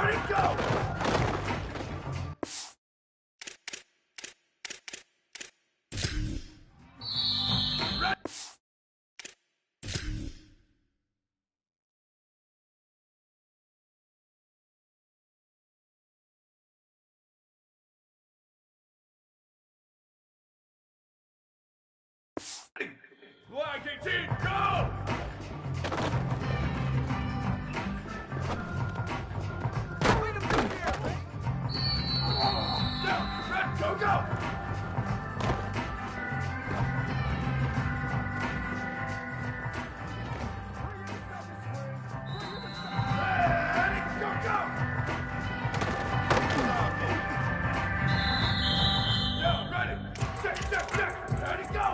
ready, go! Flag 18, go! Down, red, go, go! Ready, go, go! Down, ready, check, ready, go!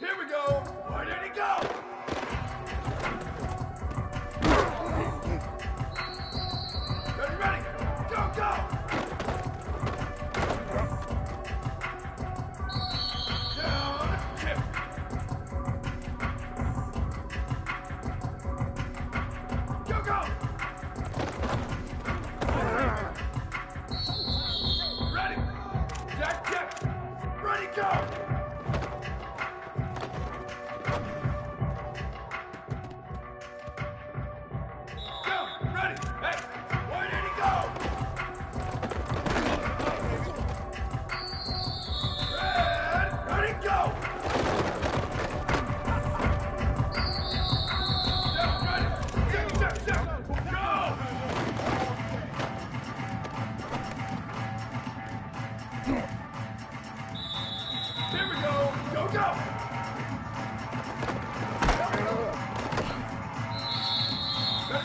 Here we go! Where did he go? Ready? Go, go! Down, chip. Go, go! Ready? Jack. Ready, go! Here we go! Go, go!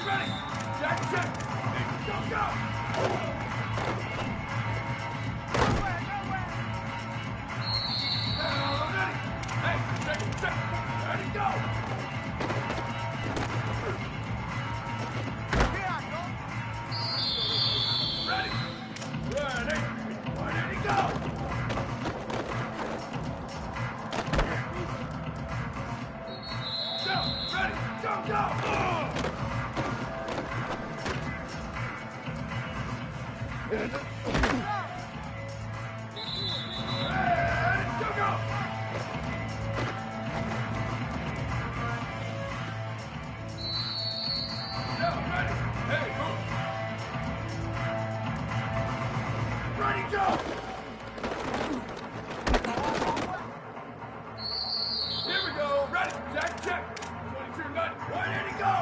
Ready? Jack! Go, go! Ready! Hey, check! Ready, go! Ready! Where did he go? Ready, go, go! Ready, go, go! Yeah, ready. Hey, move. Ready, go! Here we go. Ready, check. 22 nut. Where did he go?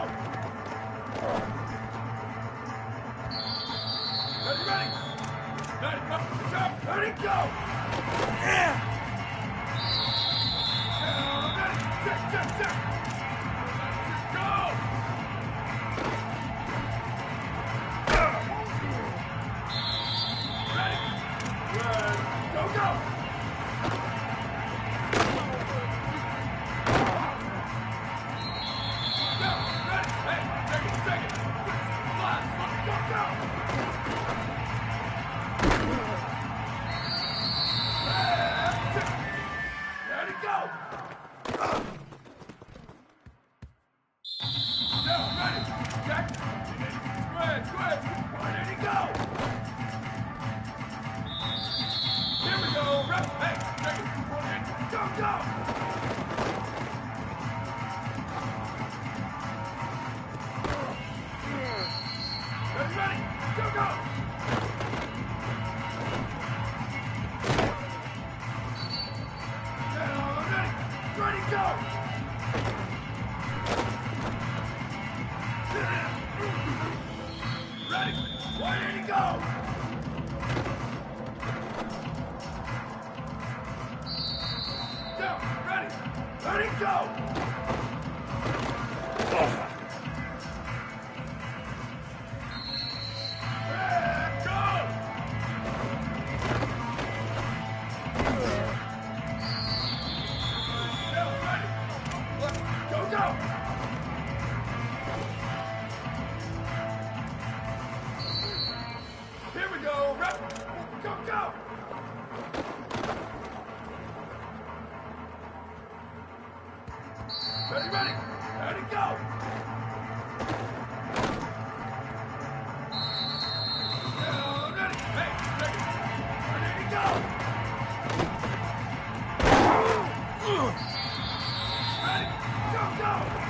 Ready? Ready, go! Yeah! Ready, check. Go! Ready? Good. Go! Ready, ready. Ready, go. Ready. Hey, ready. Ready to go. Ready. Go, go.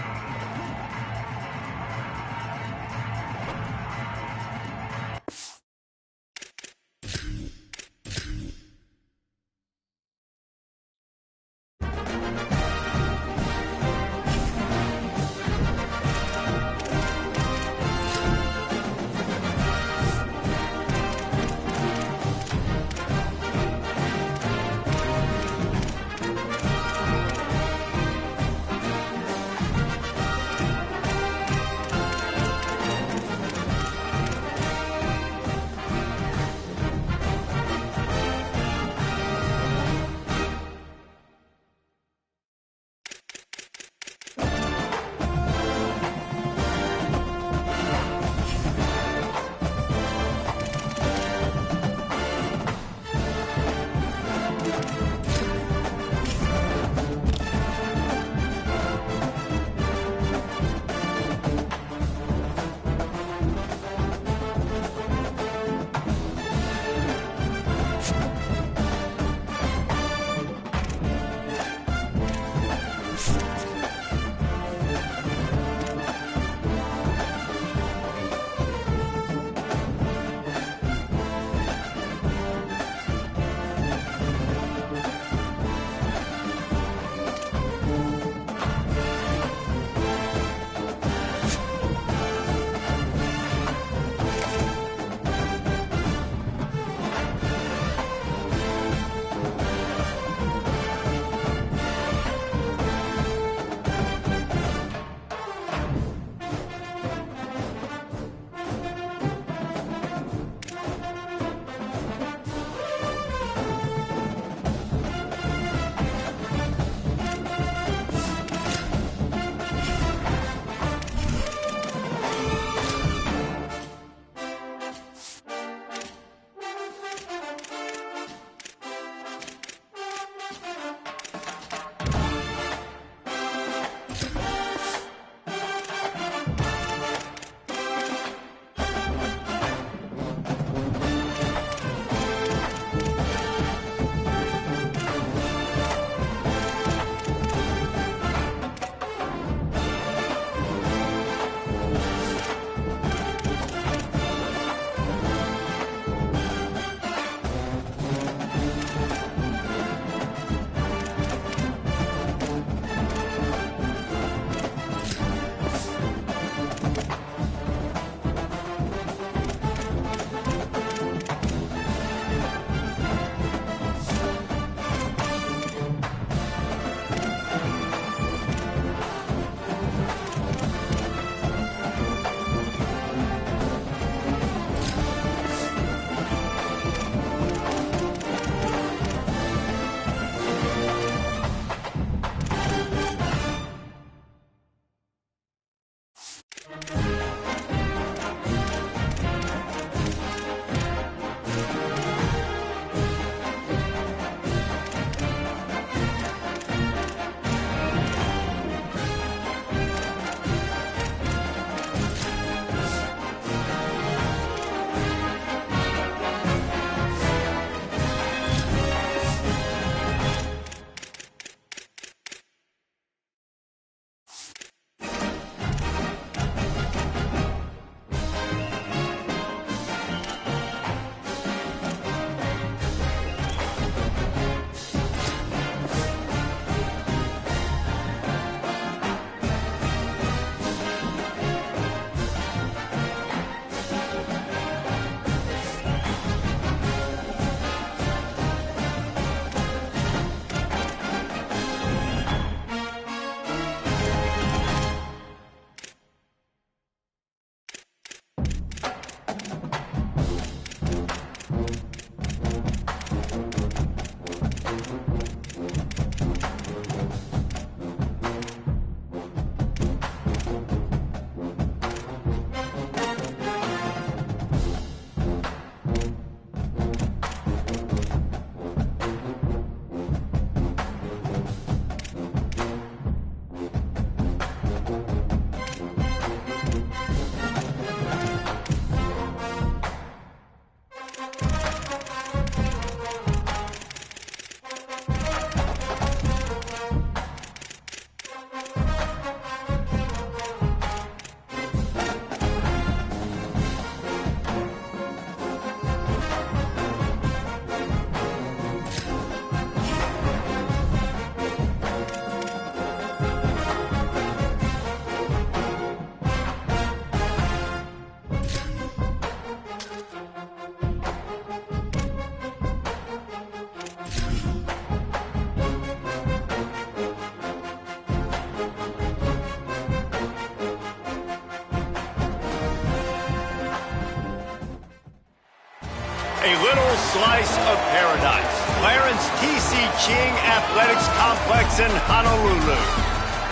a little slice of paradise. Clarence T.C. Ching Athletics Complex in Honolulu.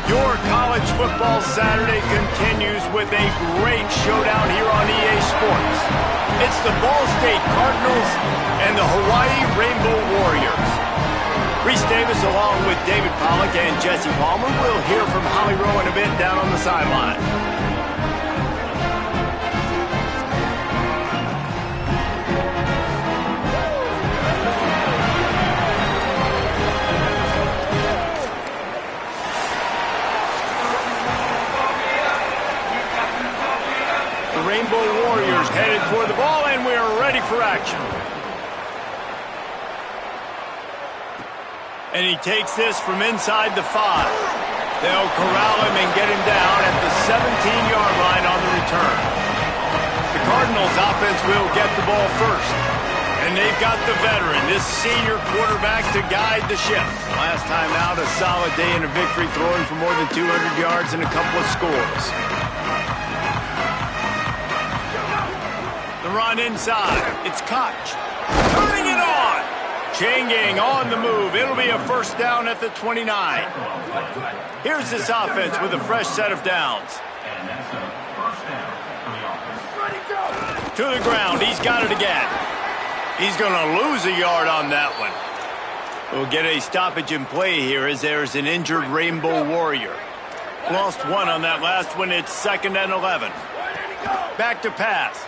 Your college football Saturday continues with a great showdown here on EA Sports. It's the Ball State Cardinals and the Hawaii Rainbow Warriors. Reese Davis along with David Pollack and Jesse Palmer. We'll hear from Holly Rowe in a bit down on the sideline. Rainbow Warriors headed toward the ball, and we are ready for action. And he takes this from inside the 5. They'll corral him and get him down at the 17-yard line on the return. The Cardinals offense will get the ball first. And they've got the veteran, this senior quarterback, to guide the ship. Last time out, a solid day in a victory, throwing for more than 200 yards and a couple of scores. The run inside. It's Koch. Turning it on. Changing on the move. It'll be a first down at the 29. Here's this offense with a fresh set of downs. To the ground. He's got it again. He's going to lose a yard on that one. We'll get a stoppage in play here as there's an injured Rainbow Warrior. Lost one on that last one. It's 2nd and 11. Back to pass.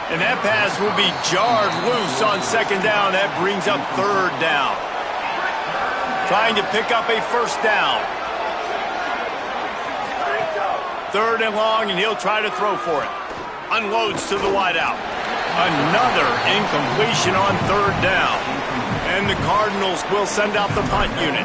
And that pass will be jarred loose on 2nd down. That brings up 3rd down. Trying to pick up a first down. 3rd and long, and he'll try to throw for it. Unloads to the wideout. Another incompletion on 3rd down. And the Cardinals will send out the punt unit.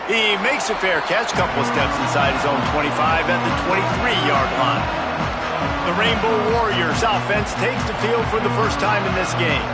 He makes a fair catch, couple of steps inside his own 25 at the 23-yard line. The Rainbow Warriors offense takes the field for the first time in this game.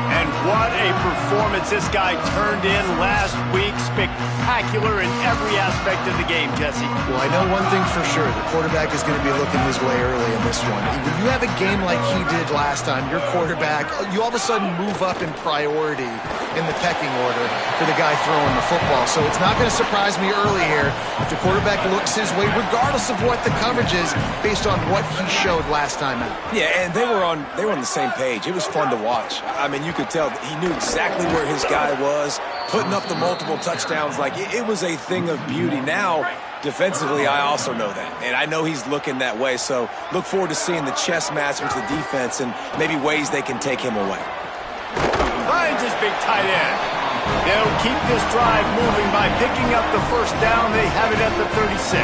And what a performance this guy turned in last week. Spectacular in every aspect of the game, Jesse. Well, I know one thing for sure. The quarterback is going to be looking his way early in this one. When you have a game like he did last time, your quarterback, you all of a sudden move up in priority in the pecking order for the guy throwing the football. So it's not going to surprise me early here if the quarterback looks his way, regardless of what the coverage is, based on what he showed last time out. Yeah, and they were on the same page. It was fun to watch. I mean, you could tell that he knew exactly where his guy was, putting up the multiple touchdowns. Like, it was a thing of beauty. Now, defensively, I also know that. And I know he's looking that way. So look forward to seeing the chess match with the defense and maybe ways they can take him away. Finds his big tight end. They'll keep this drive moving by picking up the first down. They have it at the 36.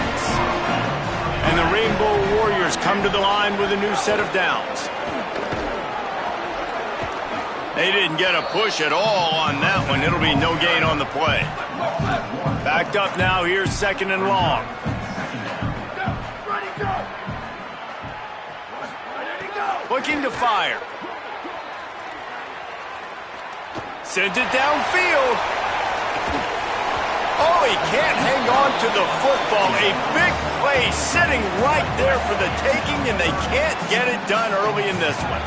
And the Rainbow Warriors come to the line with a new set of downs. They didn't get a push at all on that one. It'll be no gain on the play. Backed up now. Here's 2nd and long. Looking to fire. Sends it downfield. Oh, he can't hang on to the football. A big play sitting right there for the taking, and they can't get it done early in this one.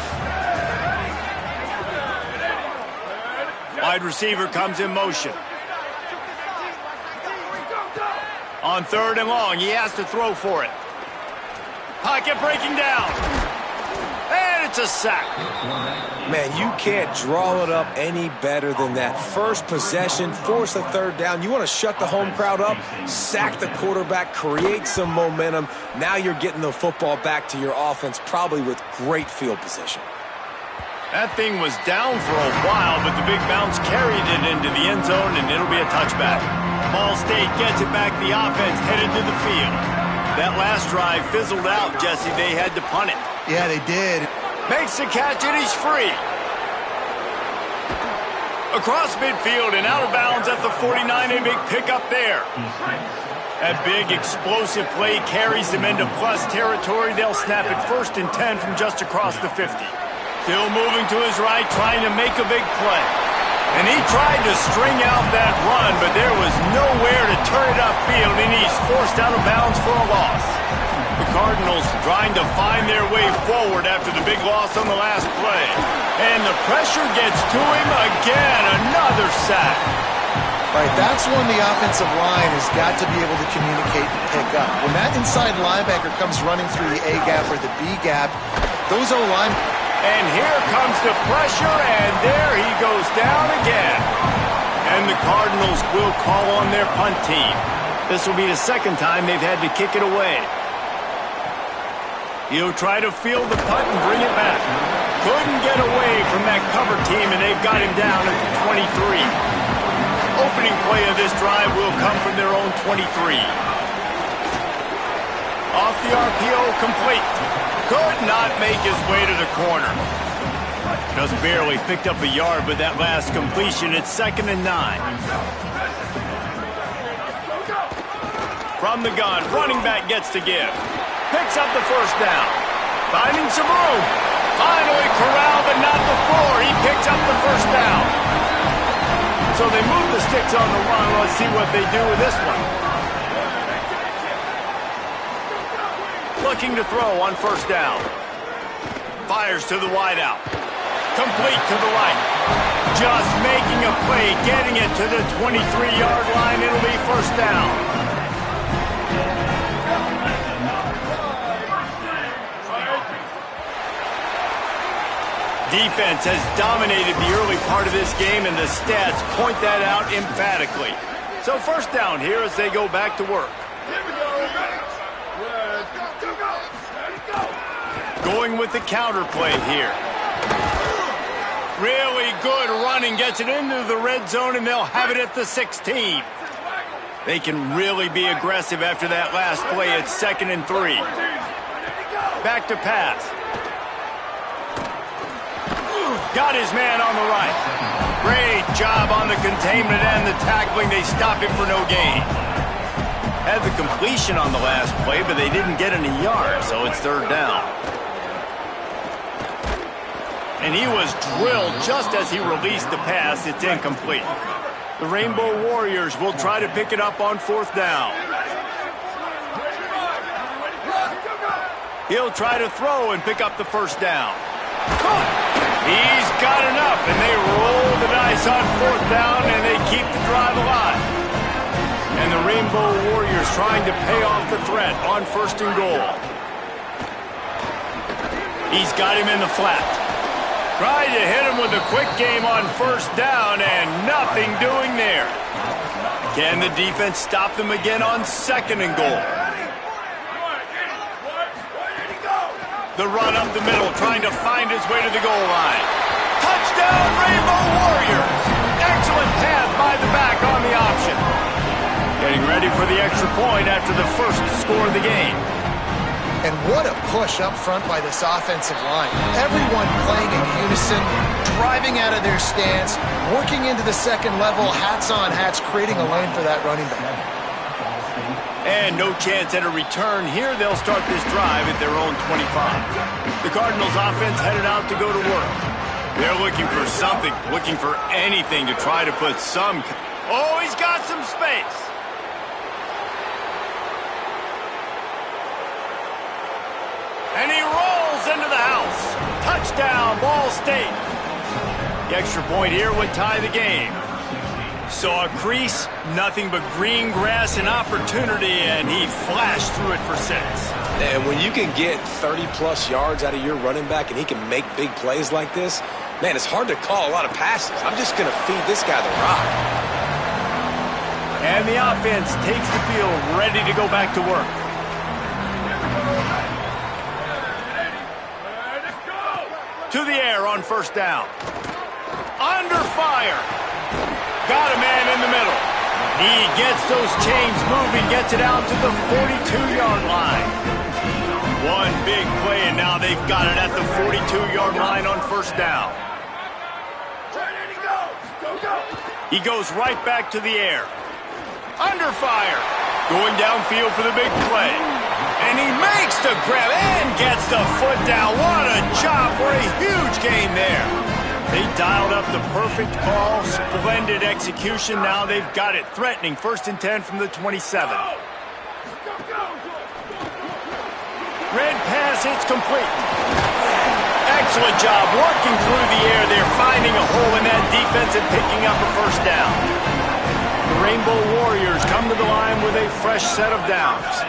Wide receiver comes in motion. On 3rd and long, he has to throw for it. Pocket breaking down. And it's a sack. Man, you can't draw it up any better than that. First possession, force a 3rd down. You want to shut the home crowd up, sack the quarterback, create some momentum. Now you're getting the football back to your offense, probably with great field position. That thing was down for a while, but the big bounce carried it into the end zone, and it'll be a touchback. Ball State gets it back. The offense headed to the field. That last drive fizzled out, Jesse. They had to punt it. Yeah, they did. Makes the catch, and he's free. Across midfield and out of bounds at the 49, a big pickup there. That big explosive play carries them into plus territory. They'll snap it 1st and 10 from just across the 50. Still moving to his right, trying to make a big play. And he tried to string out that run, but there was nowhere to turn it upfield, and he's forced out of bounds for a loss. The Cardinals trying to find their way forward after the big loss on the last play. And the pressure gets to him again, another sack. Right, that's when the offensive line has got to be able to communicate and pick up. When that inside linebacker comes running through the A gap or the B gap, those O-line... And here comes the pressure, and there he goes down again. And the Cardinals will call on their punt team. This will be the second time they've had to kick it away. He'll try to field the punt and bring it back. Couldn't get away from that cover team, and they've got him down at the 23. Opening play of this drive will come from their own 23. Off the RPO, complete. Could not make his way to the corner. Just barely picked up a yard with that last completion. It's 2nd and 9. From the gun, running back gets to give. Picks up the first down. Finding some room. Finally corralled, but not before. He picks up the first down. So they move the sticks on the run. Let's see what they do with this one. Looking to throw on first down. Fires to the wideout. Complete to the right. Just making a play, getting it to the 23-yard line. It'll be first down. Defense has dominated the early part of this game, and the stats point that out emphatically. So first down here as they go back to work. Going with the counter play here. Really good running, gets it into the red zone, and they'll have it at the 16. They can really be aggressive after that last play. It's 2nd and 3. Back to pass. Got his man on the right. Great job on the containment and the tackling. They stop him for no gain. Had the completion on the last play, but they didn't get any yards, so it's 3rd down. And he was drilled just as he released the pass. It's incomplete. The Rainbow Warriors will try to pick it up on 4th down. He'll try to throw and pick up the first down. He's got enough, and they roll the dice on 4th down, and they keep the drive alive. And the Rainbow Warriors trying to pay off the threat on 1st and goal. He's got him in the flat. Tried to hit him with a quick game on 1st down, and nothing doing there. Can the defense stop them again on 2nd and goal? The run up the middle, trying to find his way to the goal line. Touchdown, Rainbow Warriors! Excellent pass by the back on the option. Getting ready for the extra point after the first score of the game. And what a push up front by this offensive line. Everyone playing in unison, driving out of their stance, working into the second level, hats on hats, creating a lane for that running back. And no chance at a return here. They'll start this drive at their own 25. The Cardinals offense headed out to go to work. They're looking for something, looking for anything to try to put some... Oh, he's got some space. And he rolls into the house. Touchdown, Ball State. The extra point here would tie the game. Saw a crease, nothing but green grass and opportunity, and he flashed through it for 6. And when you can get 30-plus yards out of your running back and he can make big plays like this, man, it's hard to call a lot of passes. I'm just going to feed this guy the rock. And the offense takes the field, ready to go back to work. To the air on 1st down. Under fire. Got a man in the middle. He gets those chains moving, gets it out to the 42-yard line. One big play, and now they've got it at the 42-yard line on 1st down. He goes right back to the air. Under fire. Going downfield for the big play. And he makes the grab and gets the foot down. What a job for a huge gain there. They dialed up the perfect call, splendid execution. Now they've got it. Threatening 1st and 10 from the 27. Red pass, it's complete. Excellent job working through the air. They're finding a hole in that defense and picking up a 1st down. The Rainbow Warriors come to the line with a fresh set of downs.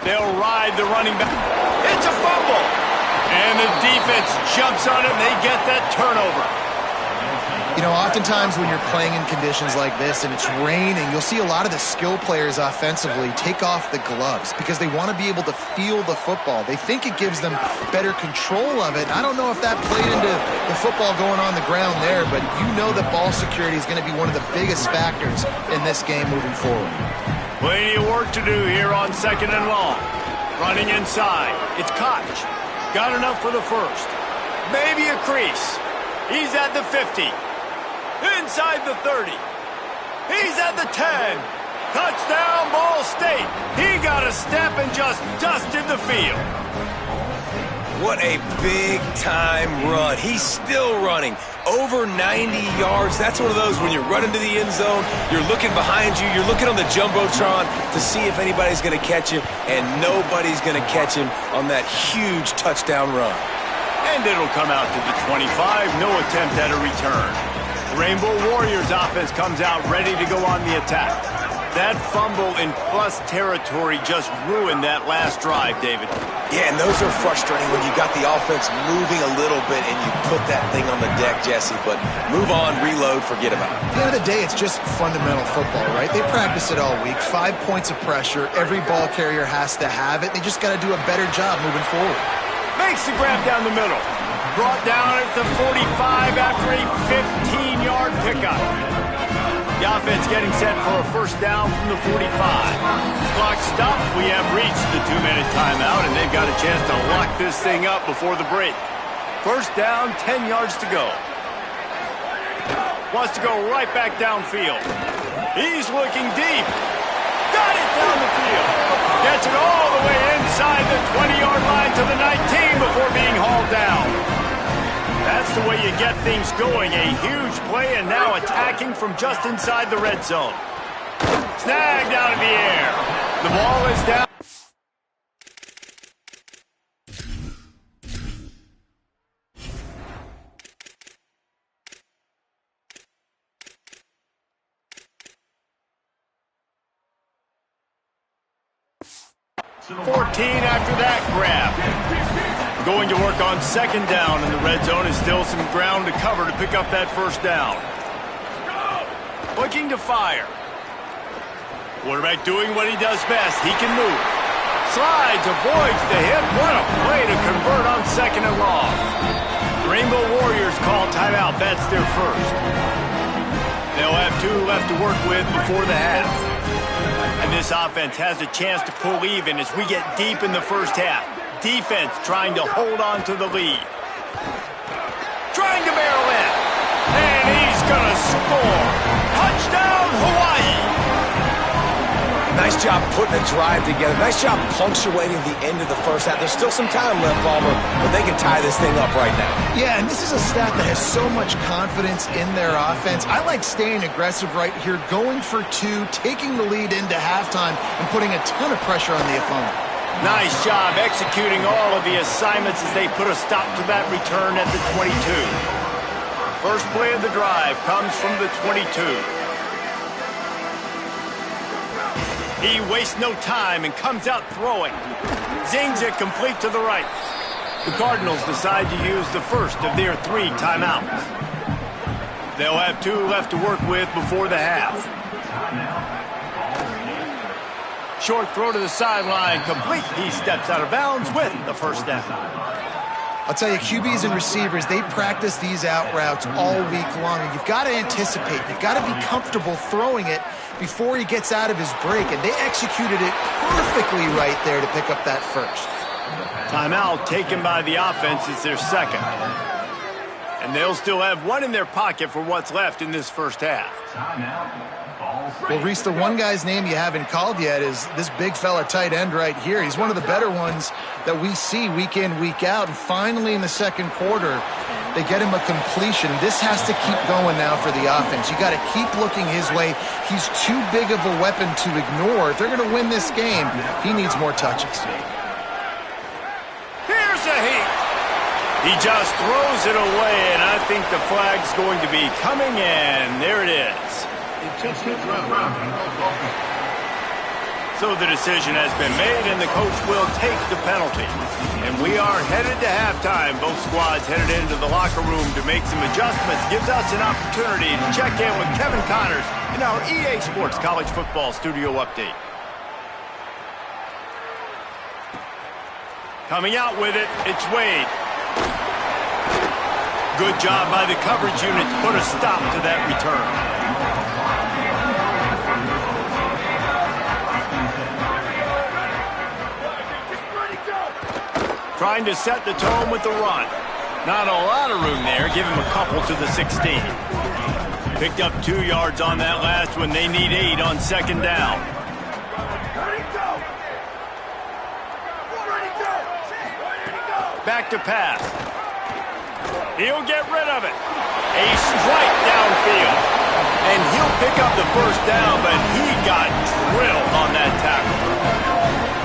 They'll ride the running back. It's a fumble. And the defense jumps on it, and they get that turnover. You know, oftentimes when you're playing in conditions like this and it's raining, you'll see a lot of the skill players offensively take off the gloves because they want to be able to feel the football. They think it gives them better control of it. I don't know if that played into the football going on the ground there, but you know that ball security is going to be one of the biggest factors in this game moving forward. Plenty of work to do here on 2nd and long. Running inside. It's Koch. Got enough for the 1st. Maybe a crease. He's at the 50. Inside the 30. He's at the 10. Touchdown, Ball State. He got a step and just dusted the field. What a big-time run. He's still running. Over 90 yards. That's one of those when you're running to the end zone, you're looking behind you, you're looking on the Jumbotron to see if anybody's going to catch him, and nobody's going to catch him on that huge touchdown run. And it'll come out to the 25. No attempt at a return. The Rainbow Warriors offense comes out ready to go on the attack. That fumble in plus territory just ruined that last drive, David. Yeah, and those are frustrating when you got the offense moving a little bit and you put that thing on the deck, Jesse. But move on, reload, forget about it. At the end of the day, it's just fundamental football, right? They practice it all week. 5 points of pressure. Every ball carrier has to have it. They just got to do a better job moving forward. Makes the grab down the middle. Brought down at the 45 after a 15-yard pickup. The offense getting set for a 1st down from the 45. Clock stopped. We have reached the 2-minute timeout, and they've got a chance to lock this thing up before the break. 1st down, 10 yards to go. Wants to go right back downfield. He's looking deep. Got it down the field. Gets it all the way inside the 20-yard line to the 19 before being hauled down. That's the way you get things going. A huge play, and now attacking from just inside the red zone. Snagged out of the air. The ball is down. After that grab. Going to work on 2nd down, and the red zone is still some ground to cover to pick up that 1st down. Looking to fire. Quarterback doing what he does best. He can move. Slides, avoids the hit. What a play to convert on 2nd and long. The Rainbow Warriors call timeout. That's their 1st. They'll have 2 left to work with before the half. And this offense has a chance to pull even as we get deep in the 1st half. Defense trying to hold on to the lead. Trying to barrel in. And he's going to score. Touchdown, Hawaii. Nice job putting a drive together. Nice job punctuating the end of the 1st half. There's still some time left, Palmer, but they can tie this thing up right now. Yeah, and this is a staff that has so much confidence in their offense. I like staying aggressive right here, going for 2, taking the lead into halftime, and putting a ton of pressure on the opponent. Nice job executing all of the assignments as they put a stop to that return at the 22. First play of the drive comes from the 22. He wastes no time and comes out throwing. Zings it complete to the right. The Cardinals decide to use the 1st of their 3 timeouts. They'll have 2 left to work with before the half. Short throw to the sideline, complete. He steps out of bounds with the 1st down. I'll tell you, QBs and receivers, they practice these out routes all week long. And you've got to anticipate. You've got to be comfortable throwing it before he gets out of his break. And they executed it perfectly right there to pick up that 1st. Timeout taken by the offense. It's their 2nd. And they'll still have 1 in their pocket for what's left in this 1st half. Well, Reese, the one guy's name you haven't called yet is this big fella tight end right here. He's one of the better ones that we see week in, week out. And finally in the second quarter, they get him a completion. This has to keep going now for the offense. You got to keep looking his way. He's too big of a weapon to ignore. If they're going to win this game, he needs more touches. Here's a heat. He just throws it away, and I think the flag's going to be coming in. There it is. So the decision has been made, and the coach will take the penalty. And we are headed to halftime. Both squads headed into the locker room to make some adjustments. Gives us an opportunity to check in with Kevin Connors in our EA Sports College Football Studio Update. Coming out with it, it's Wade. Good job by the coverage unit to put a stop to that return. Trying to set the tone with the run. Not a lot of room there. Give him a couple to the 16. Picked up 2 yards on that last one. They need 8 on second down. Back to pass. He'll get rid of it. A strike downfield. And he'll pick up the first down, but he got drilled on that tackle.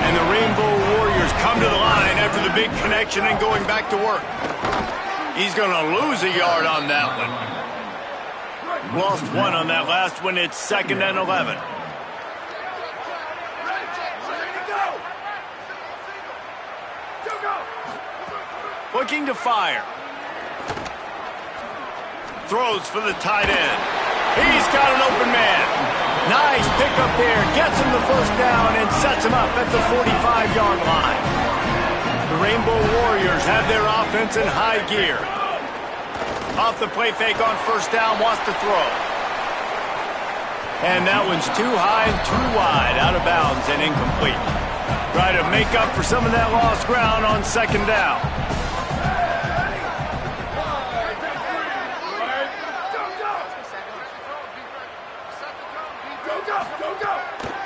And the Rainbow Warriors come to the line after the big connection and going back to work. He's going to lose a yard on that one. Lost 1 on that last one. It's 2nd and 11. Looking to fire. Throws for the tight end. He's got an open man. Nice pickup there. Gets him the first down and sets him up at the 45-yard line. The Rainbow Warriors have their offense in high gear. Off the play fake on first down, wants to throw. And that one's too high and too wide, out of bounds and incomplete. Try to make up for some of that lost ground on second down.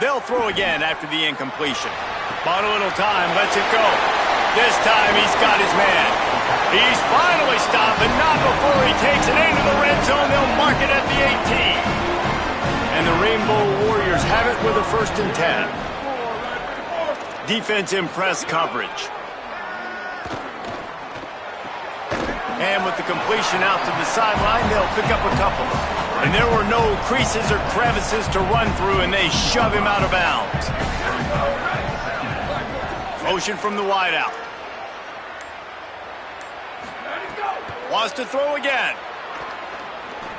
They'll throw again after the incompletion. Bought a little time, lets it go. This time he's got his man. He's finally stopped, but not before he takes it into the red zone. They'll mark it at the 18. And the Rainbow Warriors have it with a 1st and 10. Defense in press coverage. And with the completion out to the sideline, they'll pick up a couple. And there were no creases or crevices to run through, and they shove him out of bounds. Motion from the wideout. Wants to throw again.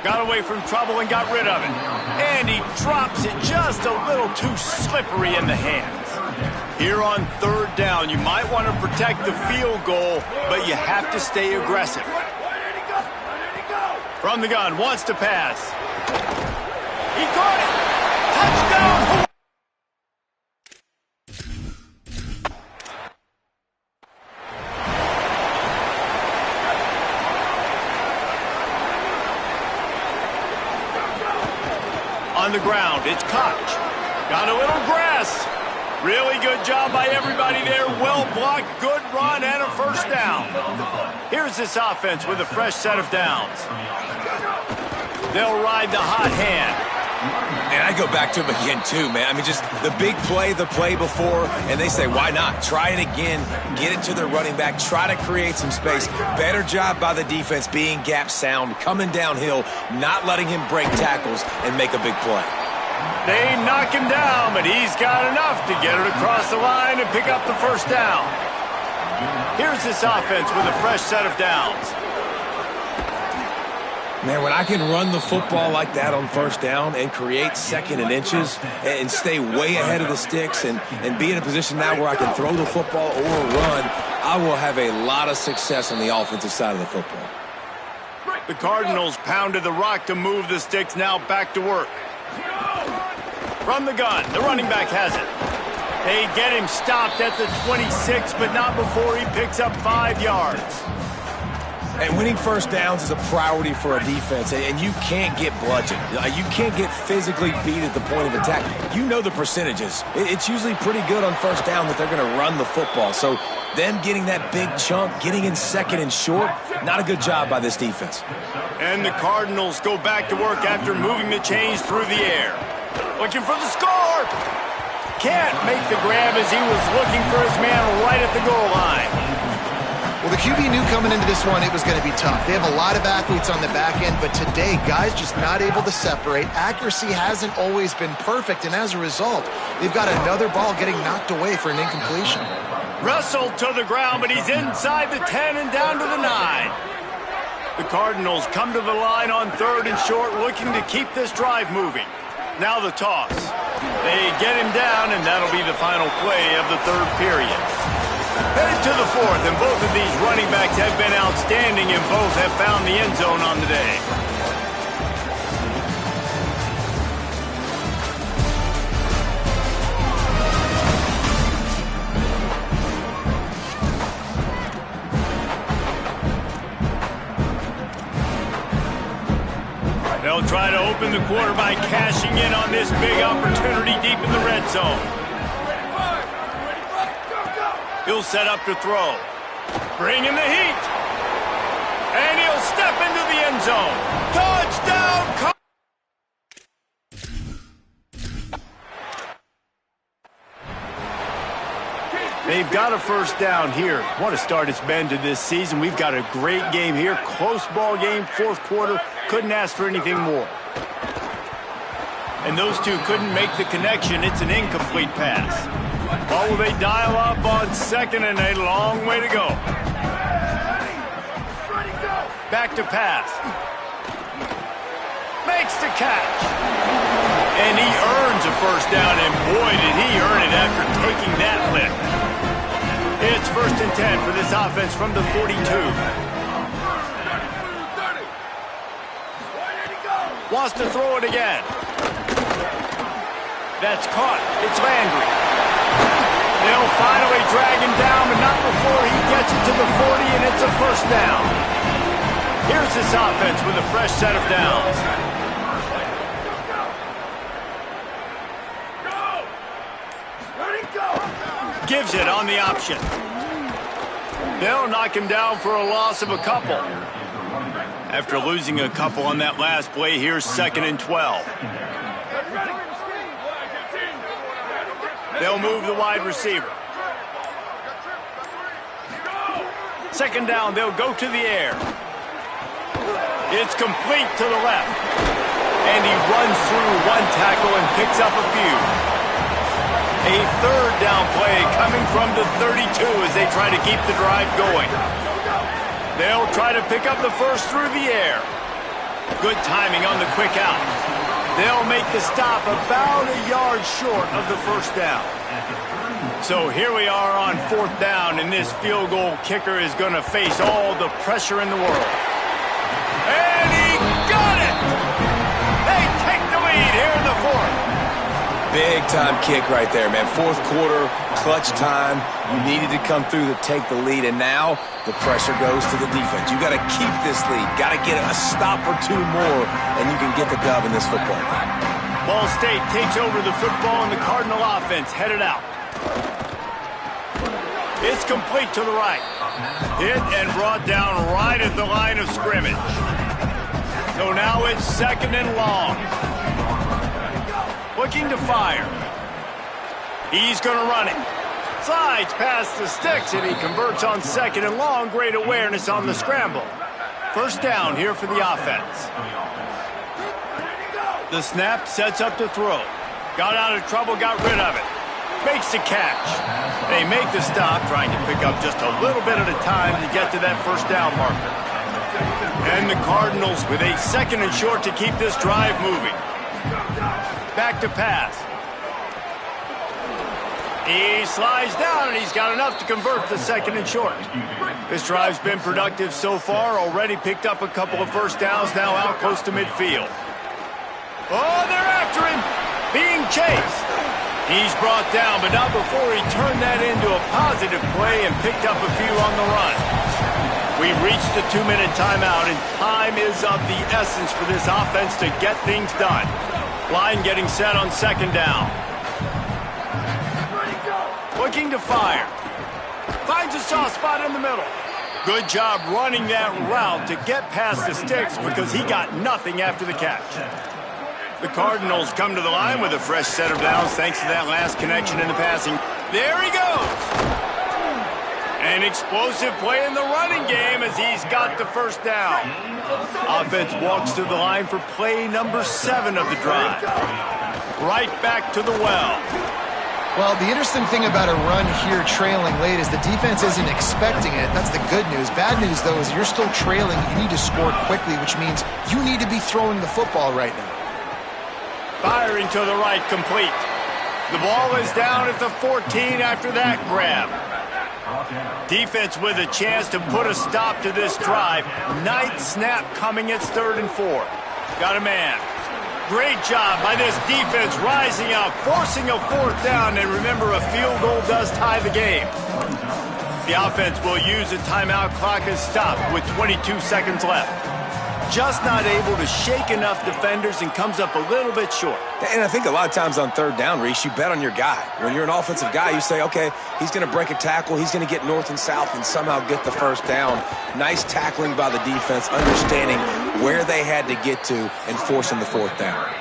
Got away from trouble and got rid of it. And he drops it just a little too slippery in the hands. Here on 3rd down, you might want to protect the field goal, but you have to stay aggressive. From the gun, wants to pass. He caught it! Touchdown! On the ground, it's Koch. Got a little grass. Really good job by everybody there. Well blocked, good run, and a first down. Here's this offense with a fresh set of downs. They'll ride the hot hand. And I go back to him again, too, man. I mean, just the big play, the play before, and they say, why not? Try it again, get it to their running back, try to create some space. Better job by the defense being gap sound, coming downhill, not letting him break tackles and make a big play. They knock him down, but he's got enough to get it across the line and pick up the first down. Here's this offense with a fresh set of downs. Man, when I can run the football like that on first down and create 2nd and inches and stay way ahead of the sticks and be in a position now where I can throw the football or run, I will have a lot of success on the offensive side of the football. The Cardinals pounded the rock to move the sticks, now back to work. From the gun, the running back has it. They get him stopped at the 26, but not before he picks up 5 yards. And winning first downs is a priority for a defense, and you can't get bludgeoned. You can't get physically beat at the point of attack. You know the percentages. It's usually pretty good on first down that they're going to run the football. So them getting that big chunk, getting in second and short, not a good job by this defense. And the Cardinals go back to work after moving the chains through the air. Looking for the score. Can't make the grab as he was looking for his man right at the goal line. Well, the QB knew coming into this one it was going to be tough. They have a lot of athletes on the back end, but today, guys just not able to separate. Accuracy hasn't always been perfect, and as a result, they've got another ball getting knocked away for an incompletion. Wrestled to the ground, but he's inside the 10 and down to the 9. The Cardinals come to the line on 3rd and short, looking to keep this drive moving. Now the toss. They get him down, and that'll be the final play of the 3rd period. Headed to the 4th, and both of these running backs have been outstanding, and both have found the end zone on the day. They'll try to open the quarter by cashing in on this big opportunity deep in the red zone. He'll set up to throw. Bring in the heat. And he'll step into the end zone. Touchdown! They've got a first down here. What a start it's been to this season. We've got a great game here. Close ball game, 4th quarter. Couldn't ask for anything more. And those two couldn't make the connection. It's an incomplete pass. Oh, they dial up on 2nd and a long way to go. Back to pass. Makes the catch. And he earns a first down, and boy, did he earn it after taking that lift. It's 1st and 10 for this offense from the 42. Wants to throw it again. That's caught. It's Landry. They'll finally drag him down, but not before he gets it to the 40, and it's a first down. Here's this offense with a fresh set of downs. Gives it on the option. They'll knock him down for a loss of a couple. After losing a couple on that last play, here's 2nd and 12. They'll move the wide receiver. 2nd down, they'll go to the air. It's complete to the left. And he runs through one tackle and picks up a few. A 3rd down play coming from the 32 as they try to keep the drive going. They'll try to pick up the first through the air. Good timing on the quick out. They'll make the stop about a yard short of the first down. So here we are on 4th down, and this field goal kicker is going to face all the pressure in the world. And he got it! They take the lead here in the 4th. Big-time kick right there, man. 4th quarter, clutch time. You needed to come through to take the lead, and now the pressure goes to the defense. You got to keep this lead. Got to get a stop or two more, and you can get the dub in this football game. Ball State takes over the football, and the Cardinal offense headed out. It's complete to the right. Hit and brought down right at the line of scrimmage. So now it's 2nd and long. Looking to fire. He's going to run it. Slides past the sticks, and he converts on 2nd and long. Great awareness on the scramble. First down here for the offense. The snap sets up to throw. Got out of trouble, got rid of it. Makes the catch. They make the stop, trying to pick up just a little bit at a time to get to that first down marker. And the Cardinals with a 2nd and short to keep this drive moving. Back to pass. He slides down, and he's got enough to convert the 2nd and short. This drive's been productive so far. Already picked up a couple of first downs, now out close to midfield. Oh, they're after him. Being chased. He's brought down, but not before he turned that into a positive play and picked up a few on the run. We reached the 2-minute timeout, and time is of the essence for this offense to get things done. Line getting set on second down. Looking to fire. Finds a soft spot in the middle. Good job running that route to get past the sticks because he got nothing after the catch. The Cardinals come to the line with a fresh set of downs thanks to that last connection in the passing. There he goes. An explosive play in the running game as he's got the first down. Offense walks to the line for play number 7 of the drive. Right back to the well. Well, the interesting thing about a run here trailing late is the defense isn't expecting it. That's the good news. Bad news, though, is you're still trailing. You need to score quickly, which means you need to be throwing the football right now. Firing to the right, complete. The ball is down at the 14 after that grab. Defense with a chance to put a stop to this drive. Ninth snap coming. It's 3rd and 4. Got a man. Great job by this defense rising up, forcing a 4th down, and remember, a field goal does tie the game. The offense will use a timeout. Clock is stopped with 22 seconds left. Just not able to shake enough defenders and comes up a little bit short. And I think a lot of times on 3rd down, Reese, you bet on your guy. When you're an offensive guy, you say, okay, he's going to break a tackle, he's going to get north and south and somehow get the first down. Nice tackling by the defense, understanding where they had to get to and forcing the 4th down.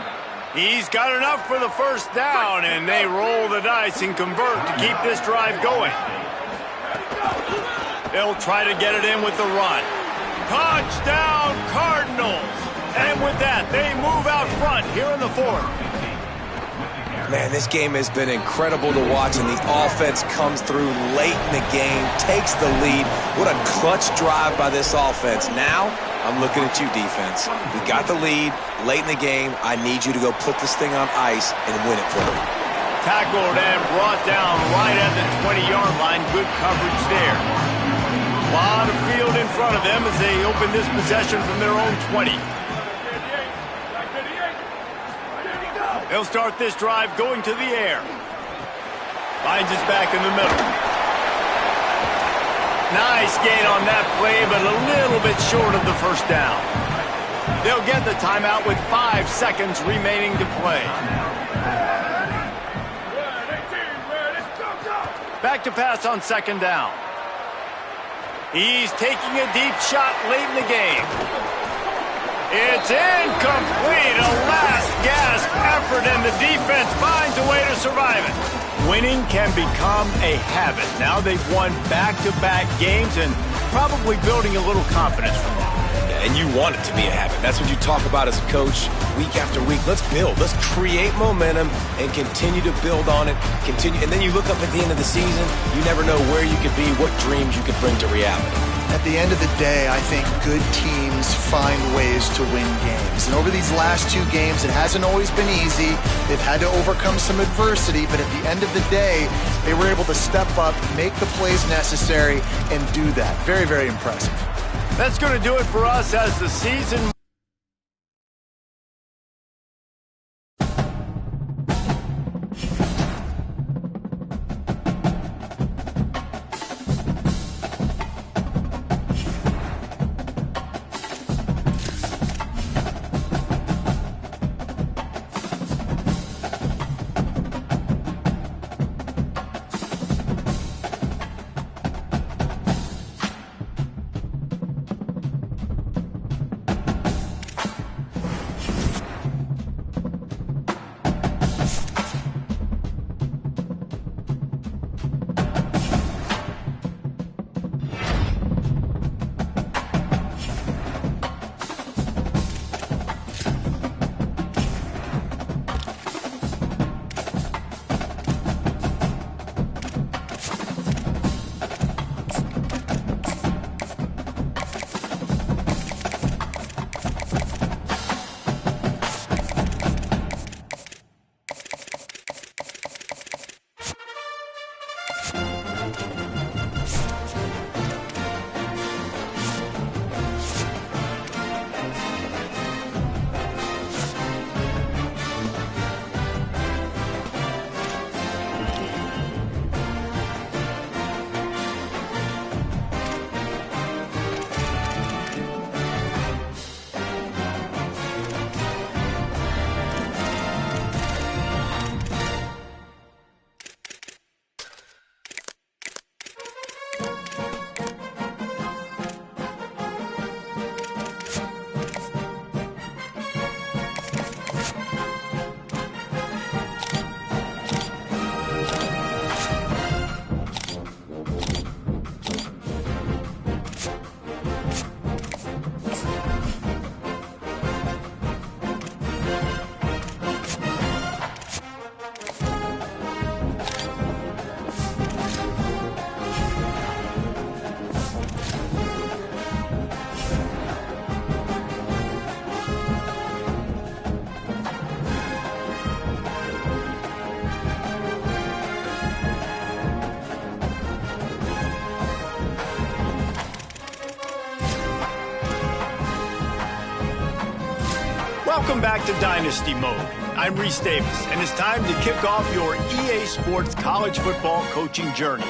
He's got enough for the first down, and they roll the dice and convert to keep this drive going. They'll try to get it in with the run. Touchdown, Cardinals! And with that, they move out front here in the 4th. Man, this game has been incredible to watch, and the offense comes through late in the game, takes the lead. What a clutch drive by this offense. Now, I'm looking at you, defense. We got the lead late in the game. I need you to go put this thing on ice and win it for me. Tackled and brought down right at the 20-yard line. Good coverage there. A lot of field in front of them as they open this possession from their own 20. They'll start this drive going to the air. Finds his back in the middle. Nice gain on that play, but a little bit short of the first down. They'll get the timeout with 5 seconds remaining to play. Back to pass on second down. He's taking a deep shot late in the game. It's incomplete. A last gasp effort, and the defense finds a way to survive it. Winning can become a habit. Now they've won back-to-back games and probably building a little confidence from that. And you want it to be a habit. That's what you talk about as a coach week after week. Let's build. Let's create momentum and continue to build on it. Continue, and then you look up at the end of the season, you never know where you could be, what dreams you could bring to reality. At the end of the day, I think good teams find ways to win games. And over these last 2 games, it hasn't always been easy. They've had to overcome some adversity, but at the end of the day, they were able to step up, make the plays necessary, and do that. Very, very impressive. That's going to do it for us as the season Welcome back to Dynasty Mode. I'm Reese Davis, and it's time to kick off your EA Sports college football coaching journey.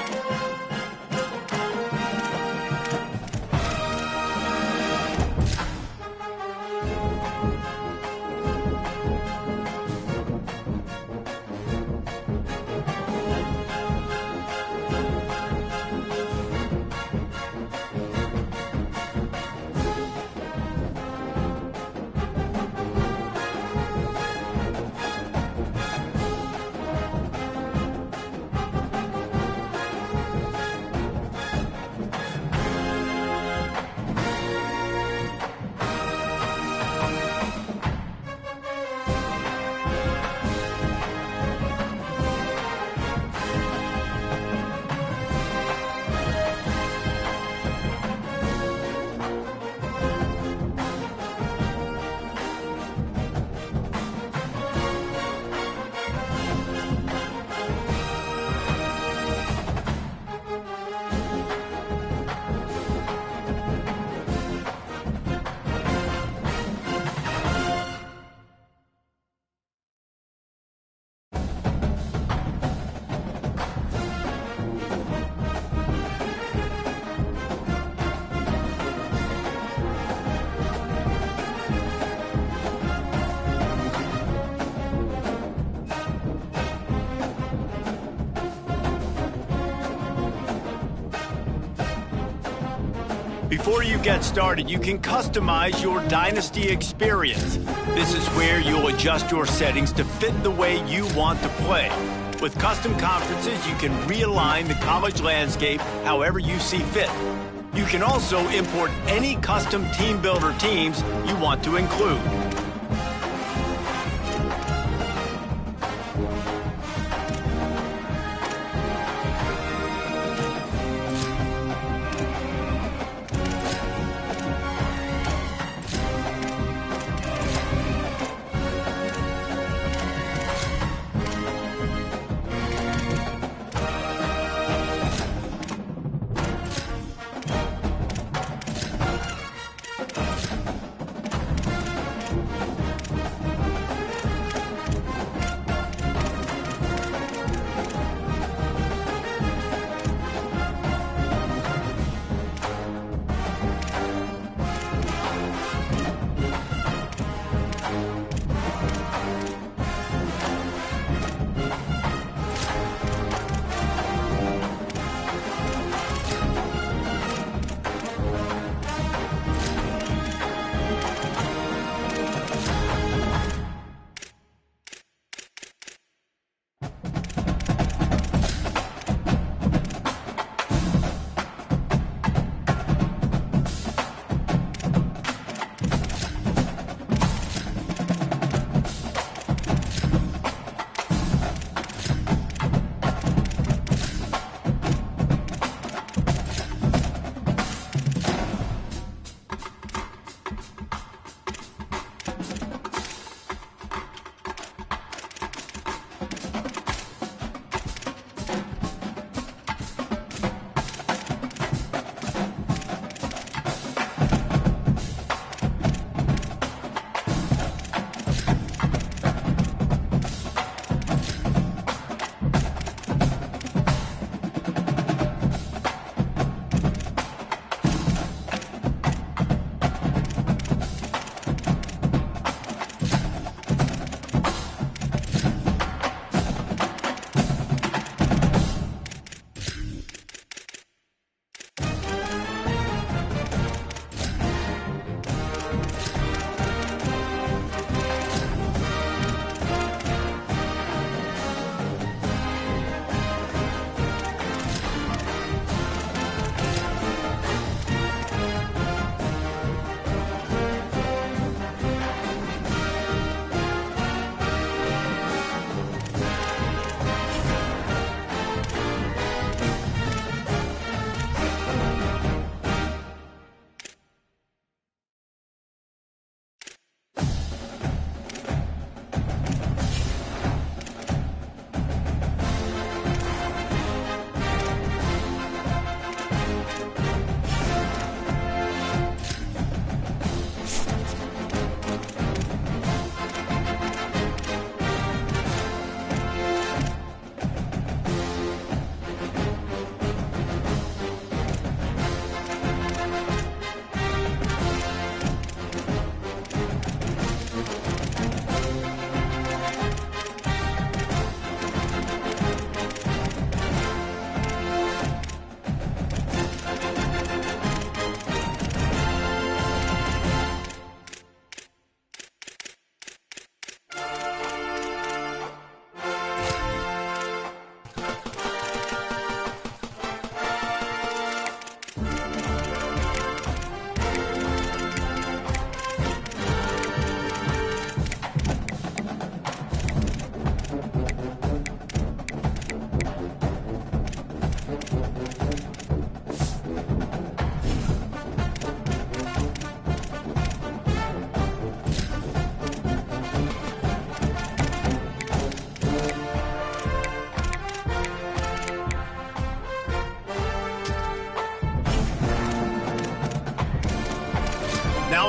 Before you get started, you can customize your Dynasty experience. This is where you'll adjust your settings to fit the way you want to play. With custom conferences, you can realign the college landscape however you see fit. You can also import any custom team builder teams you want to include.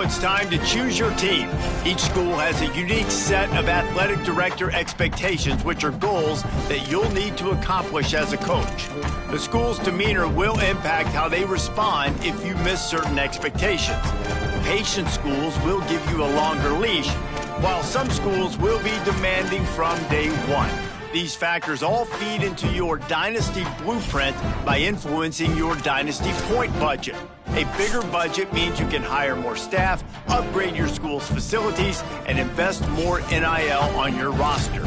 it's time to choose your team. Each school has a unique set of athletic director expectations, which are goals that you'll need to accomplish as a coach. The school's demeanor will impact how they respond if you miss certain expectations. Patient schools will give you a longer leash, while some schools will be demanding from day one. These factors all feed into your dynasty blueprint by influencing your dynasty point budget. A bigger budget means you can hire more staff, upgrade your school's facilities, and invest more NIL on your roster.